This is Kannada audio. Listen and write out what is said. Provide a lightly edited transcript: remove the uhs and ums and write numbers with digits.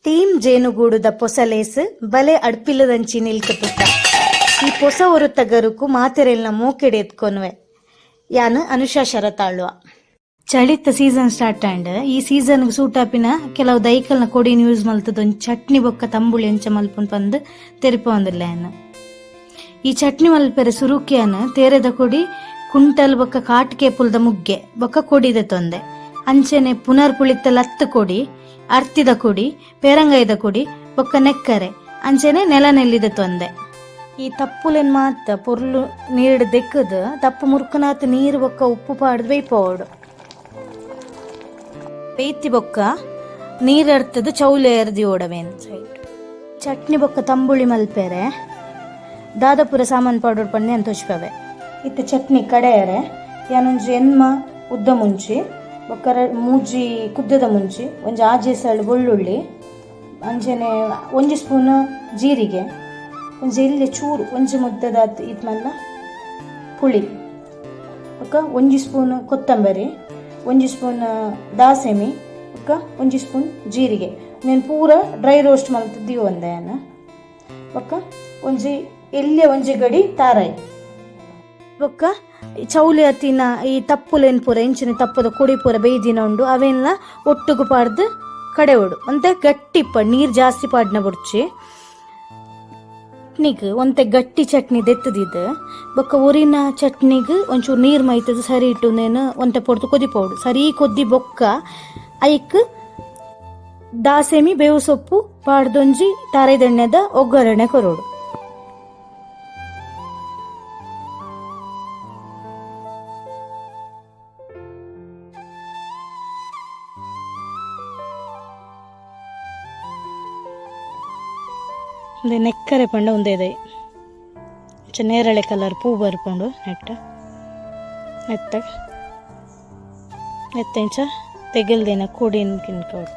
ಟೀಮ್ ಜೇನುಗೂಡುದ ಪೊಸಲೇಸ್ ಬಲೆ ಅಡ್ಪಿಲ್ಲದಂಚಿ ನಿಲ್ಕುತ್ತ ಈ ಪೊಸ ಒರುತ್ತಗರುಕು ಮಾತೆರೆಲ್ನ ಮೂಕೆಡೆ ಎತ್ಕೊನ್ವೆ ಯಾನು ಅನುಷಾ ಶರತಾಳುವ. ಚಳಿತ ಸೀಸನ್ ಸ್ಟಾರ್ಟ್ ಆಂಡ್ ಈ ಸೀಸನ್ ಸೂಟ್ ಆಪಿನ ಕೆಲವು ದೈಕಲ್ನ ಕೊಡಿನ ಯೂಸ್ ಮಲ್ತದೊಂದು ಚಟ್ನಿ ಬೊಕ್ಕ ತಂಬುಳಿ ಎಂಚ ಮಲ್ಪನ್ ಪಂದ್ ತೆರಿಪೊಂದಿಲ್ಲ ಏನು. ಈ ಚಟ್ನಿ ಮಲ್ಪೆರೆ ಸುರುಕಿಯನ್ ತೇರೆದ ಕೊಡಿ ಕುಂಟಲ್ ಬೊಕ್ಕ ಕಾಟ್ಕೆ ಪುಲ್ದ ಮುಗ್ಗೆ ಬೊಕ್ಕ ಕೊಡಿದೆ ತೊಂದೆ ಅಂಚೆನೆ ಪುನರ್ ಪುಳಿತ ಲತ್ತು ಕೊಡಿ ಅರ್ತಿದ ಕೊಡಿ ಪೇರಂಗೈದ ಕೊಡಿ ಬೊಕ್ಕ ನೆಕ್ಕರೆ ಅಂಚೆನೆ ನೆಲ ನೆಲ್ಲಿದ ತೊಂದೆ. ಈ ತಪ್ಪುಲೆನ್ ಮಾತ ಪೊರ್ಲು ನೀರು ದೆಕ್ಕದ ತಪ್ಪು ಮುರುಕನಾತ್ ನೀರು ಬೊಕ್ಕ ಉಪ್ಪು ಪಾಡ್ದು ಬೇಯ್ಪೋಡು ಬೇಯ್ತಿ ಬೊಕ್ಕ ನೀರು ಅರ್ತದ ಚೌಲೆ ಎರ್ದಿ ಓಡವೇನು ಸೈಡ್. ಚಟ್ನಿ ಬೊಕ್ಕ ತಂಬುಳಿ ಮಲ್ಪೆರೆ ದಾದಪುರ ಸಾಮಾನು ಪೌಡರ್ ಪಂಡೆ ಅಂತ ತೋಚ್ಪವೆ. ಇತ್ತು ಚಟ್ನಿ ಕಡೆಯರೆ ಯಾನೊಂಜಿ ಎನ್ಮ ಉದ್ದ ಮುಂಚಿ ಬೊಕ್ಕ ಮೂಜಿ ಕುದ್ದದ ಮುಂಚಿ ಒಂಜಿ ಆಜೆ ಸಳ್ಳು ಬೆಳ್ಳುಳ್ಳಿ ಅಂಚನೆ ಒಂಜಿ ಸ್ಪೂನ್ ಜೀರಿಗೆ ಒಂಜಿ ಎಲ್ಲಿ ಚೂರು ಒಂಜಿ ಮುದ್ದದ ಇದು ಮಲ್ಲ ಪುಳಿ ಬೊಕ್ಕ ಒಂಜಿ ಸ್ಪೂನ್ ಕೊತ್ತಂಬರಿ ಒಂಜಿ ಸ್ಪೂನ್ ದಾಸೆಮಿ ಬೊಕ್ಕ ಒಂಜಿ ಸ್ಪೂನ್ ಜೀರಿಗೆ నేను ಪೂರ ಡ್ರೈ ರೋಸ್ಟ್ ಮಲ್ತದ್ದು ಒಂದೆ ನಾನು ಬೊಕ್ಕ ಒಂಜಿ ಎಲ್ಲಿ ಒಂಜಿ ಗಡಿ ತಾರಾಯಿ ಬೊಕ್ಕ ಚೌಲಿ ಹತ್ತಿನ ಈ ತಪ್ಪುಲೇನು ಪೂರ ಇಂಚಿನ ತಪ್ಪದ ಕುಡಿ ಪೂರ ಬೇಯ್ದಿನ ಉಂಡು ಅವೆಲ್ಲ ಒಟ್ಟುಗು ಪಾಡ್ದು ಕಡೆ ಓಡು ಒಂತೆ ಗಟ್ಟಿ ನೀರು ಜಾಸ್ತಿ ಪಾಡ್ನ ಬುಡ್ಚಿ ಚಟ್ನಿಗೆ ಒಂತೆ ಗಟ್ಟಿ ಚಟ್ನಿ ದೆತ್ತದಿದ್ದು ಬೊಕ್ಕ ಉರಿನ ಚಟ್ನಿಗೆ ಒಂಚೂರು ನೀರು ಮೈತದ ಸರಿ ಇಟ್ಟು ನೇನು ಒಂತೆ ಪೊಡ್ದು ಕೊದಿಪೋಡು ಸರಿ ಕೊದ್ದಿ ಬೊಕ್ಕ ಐಕ್ ದಾಸೆಮಿ ಬೇವು ಸೊಪ್ಪು ಪಾಡ್ದೊಂಜಿ ತಾರೈದೆಣ್ಣೆದ ಒಗ್ಗರಣೆ ಕೊರೋಡು. ಒಂದು ನೆಕ್ಕರೆ ಪಂಡ ಒಂದೇದೆ ನೇರಳೆ ಕಲರ್ ಪೂ ಬರ್ಕೊಂಡು ನೆಟ್ಟ ಎತ್ತ ಎತ್ತ ಇಂಚ ತೆಗೆಲ್ದೇನ ಕೂಡಿನ ಕಿನ್ಕೋಡು